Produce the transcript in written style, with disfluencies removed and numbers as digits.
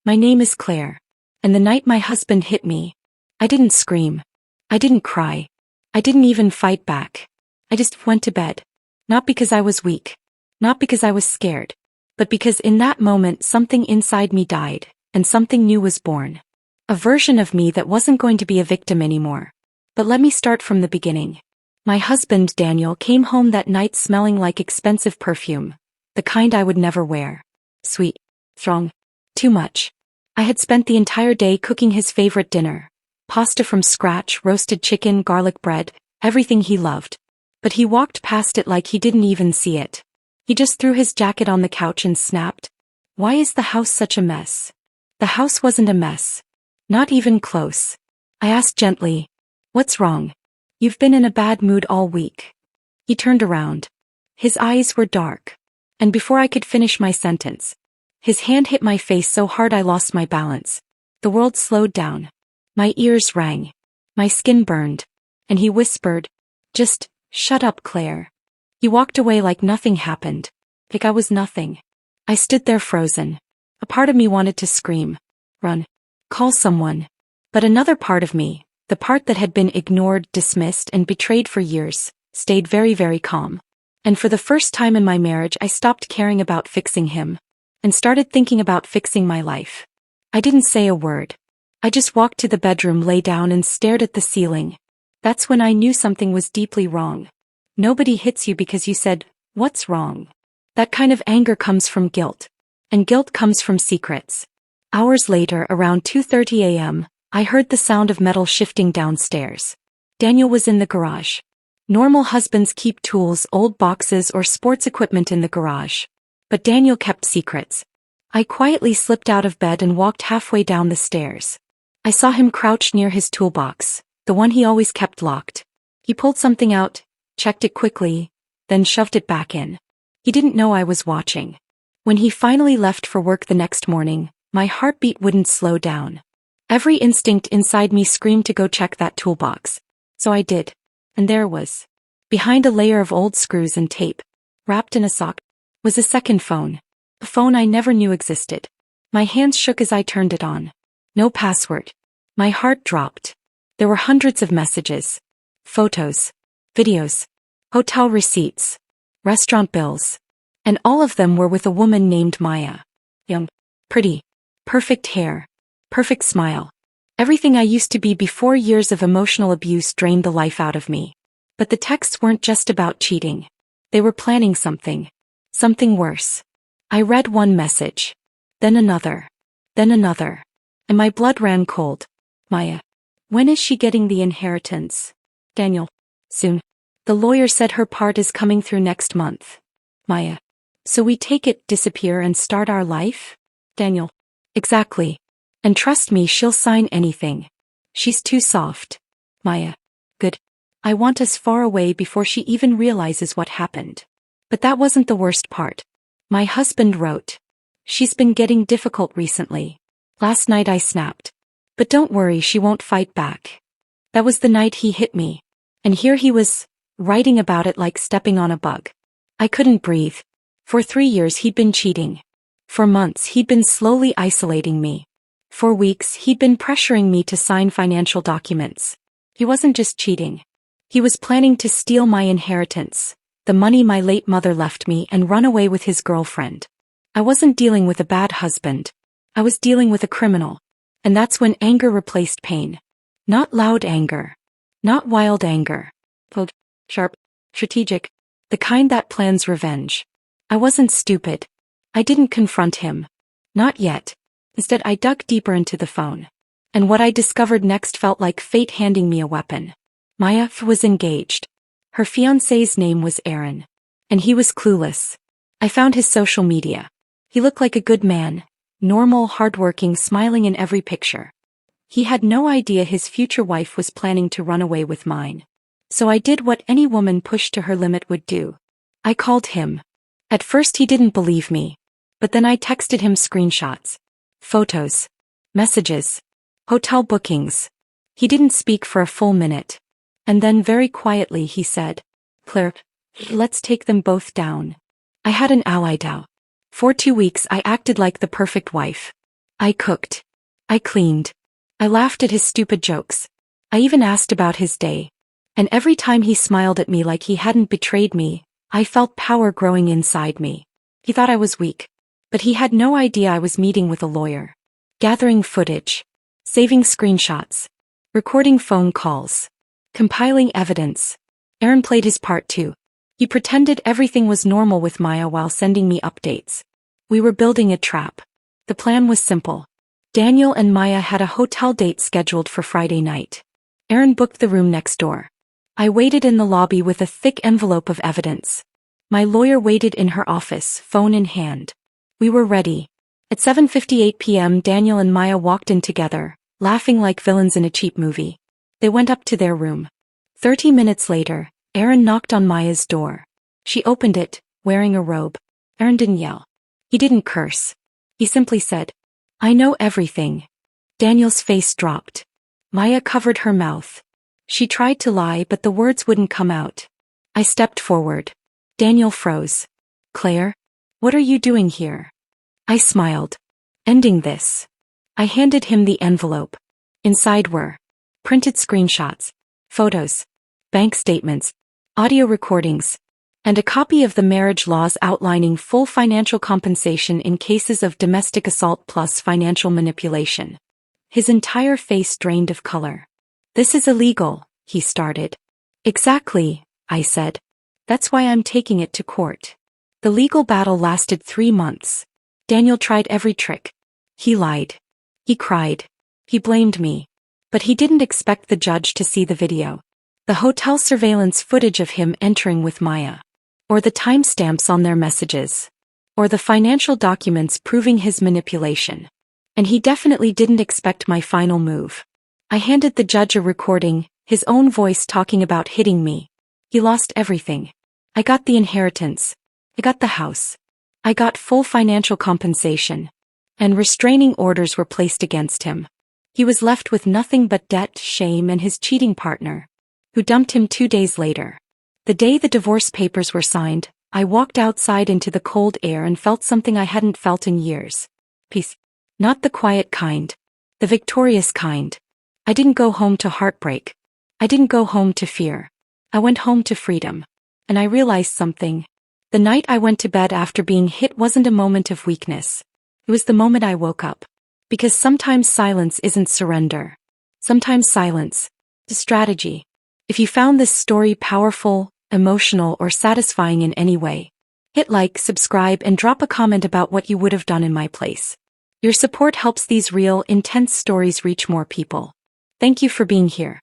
My name is Claire. And the night my husband hit me, I didn't scream. I didn't cry. I didn't even fight back. I just went to bed. Not because I was weak. Not because I was scared. But because in that moment something inside me died, and something new was born. A version of me that wasn't going to be a victim anymore. But let me start from the beginning. My husband Daniel came home that night smelling like expensive perfume. The kind I would never wear. Sweet. Strong. Too much. I had spent the entire day cooking his favorite dinner. Pasta from scratch, roasted chicken, garlic bread, everything he loved. But he walked past it like he didn't even see it. He just threw his jacket on the couch and snapped. Why is the house such a mess? The house wasn't a mess. Not even close. I asked gently. What's wrong? You've been in a bad mood all week. He turned around. His eyes were dark. And before I could finish my sentence, his hand hit my face so hard I lost my balance. The world slowed down. My ears rang. My skin burned. And he whispered, just, shut up, Claire. He walked away like nothing happened. Like I was nothing. I stood there frozen. A part of me wanted to scream. Run. Call someone. But another part of me, the part that had been ignored, dismissed, and betrayed for years, stayed very, very calm. And for the first time in my marriage I stopped caring about fixing him. And started thinking about fixing my life. I didn't say a word. I just walked to the bedroom, lay down and stared at the ceiling. That's when I knew something was deeply wrong. Nobody hits you because you said, "What's wrong?" That kind of anger comes from guilt. And guilt comes from secrets. Hours later, around 2:30 a.m., I heard the sound of metal shifting downstairs. Daniel was in the garage. Normal husbands keep tools, old boxes, or sports equipment in the garage. But Daniel kept secrets. I quietly slipped out of bed and walked halfway down the stairs. I saw him crouched near his toolbox, the one he always kept locked. He pulled something out, checked it quickly, then shoved it back in. He didn't know I was watching. When he finally left for work the next morning, my heartbeat wouldn't slow down. Every instinct inside me screamed to go check that toolbox. So I did. And there it was. Behind a layer of old screws and tape, wrapped in a sock, was a second phone. A phone I never knew existed. My hands shook as I turned it on. No password. My heart dropped. There were hundreds of messages. Photos. Videos. Hotel receipts. Restaurant bills. And all of them were with a woman named Maya. Young. Pretty. Perfect hair. Perfect smile. Everything I used to be before years of emotional abuse drained the life out of me. But the texts weren't just about cheating. They were planning something. Something worse. I read one message. Then another. Then another. And my blood ran cold. Maya. When is she getting the inheritance? Daniel. Soon. The lawyer said her part is coming through next month. Maya. So we take it, disappear and start our life? Daniel. Exactly. And trust me, she'll sign anything. She's too soft. Maya. Good. I want us far away before she even realizes what happened. But that wasn't the worst part. My husband wrote. She's been getting difficult recently. Last night I snapped. But don't worry, she won't fight back. That was the night he hit me. And here he was, writing about it like stepping on a bug. I couldn't breathe. For 3 years he'd been cheating. For months he'd been slowly isolating me. For weeks he'd been pressuring me to sign financial documents. He wasn't just cheating. He was planning to steal my inheritance, the money my late mother left me, and run away with his girlfriend. I wasn't dealing with a bad husband. I was dealing with a criminal. And that's when anger replaced pain. Not loud anger. Not wild anger. Cold, sharp, strategic. The kind that plans revenge. I wasn't stupid. I didn't confront him. Not yet. Instead I dug deeper into the phone. And what I discovered next felt like fate handing me a weapon. Maya was engaged. Her fiancé's name was Aaron. And he was clueless. I found his social media. He looked like a good man. Normal, hardworking, smiling in every picture. He had no idea his future wife was planning to run away with mine. So I did what any woman pushed to her limit would do. I called him. At first he didn't believe me. But then I texted him screenshots. Photos. Messages. Hotel bookings. He didn't speak for a full minute. And then very quietly he said, Claire, let's take them both down. I had an ally now. For 2 weeks I acted like the perfect wife. I cooked. I cleaned. I laughed at his stupid jokes. I even asked about his day. And every time he smiled at me like he hadn't betrayed me, I felt power growing inside me. He thought I was weak. But he had no idea I was meeting with a lawyer. Gathering footage. Saving screenshots. Recording phone calls. Compiling evidence. Aaron played his part too. He pretended everything was normal with Maya while sending me updates. We were building a trap. The plan was simple. Daniel and Maya had a hotel date scheduled for Friday night. Aaron booked the room next door. I waited in the lobby with a thick envelope of evidence. My lawyer waited in her office, phone in hand. We were ready. At 7:58 p.m. Daniel and Maya walked in together, laughing like villains in a cheap movie. They went up to their room. 30 minutes later, Aaron knocked on Maya's door. She opened it, wearing a robe. Aaron didn't yell. He didn't curse. He simply said, "I know everything." Daniel's face dropped. Maya covered her mouth. She tried to lie but the words wouldn't come out. I stepped forward. Daniel froze. "Claire? What are you doing here?" I smiled. "Ending this." I handed him the envelope. Inside were printed screenshots, photos, bank statements, audio recordings, and a copy of the marriage laws outlining full financial compensation in cases of domestic assault plus financial manipulation. His entire face drained of color. "This is illegal," he started. "Exactly," I said. "That's why I'm taking it to court." The legal battle lasted 3 months. Daniel tried every trick. He lied. He cried. He blamed me. But he didn't expect the judge to see the video. The hotel surveillance footage of him entering with Maya. Or the timestamps on their messages. Or the financial documents proving his manipulation. And he definitely didn't expect my final move. I handed the judge a recording, his own voice talking about hitting me. He lost everything. I got the inheritance. I got the house. I got full financial compensation. And restraining orders were placed against him. He was left with nothing but debt, shame, and his cheating partner, who dumped him 2 days later. The day the divorce papers were signed, I walked outside into the cold air and felt something I hadn't felt in years. Peace. Not the quiet kind. The victorious kind. I didn't go home to heartbreak. I didn't go home to fear. I went home to freedom. And I realized something. The night I went to bed after being hit wasn't a moment of weakness. It was the moment I woke up. Because sometimes silence isn't surrender. Sometimes silence is strategy. If you found this story powerful, emotional, or satisfying in any way, hit like, subscribe, and drop a comment about what you would have done in my place. Your support helps these real, intense stories reach more people. Thank you for being here.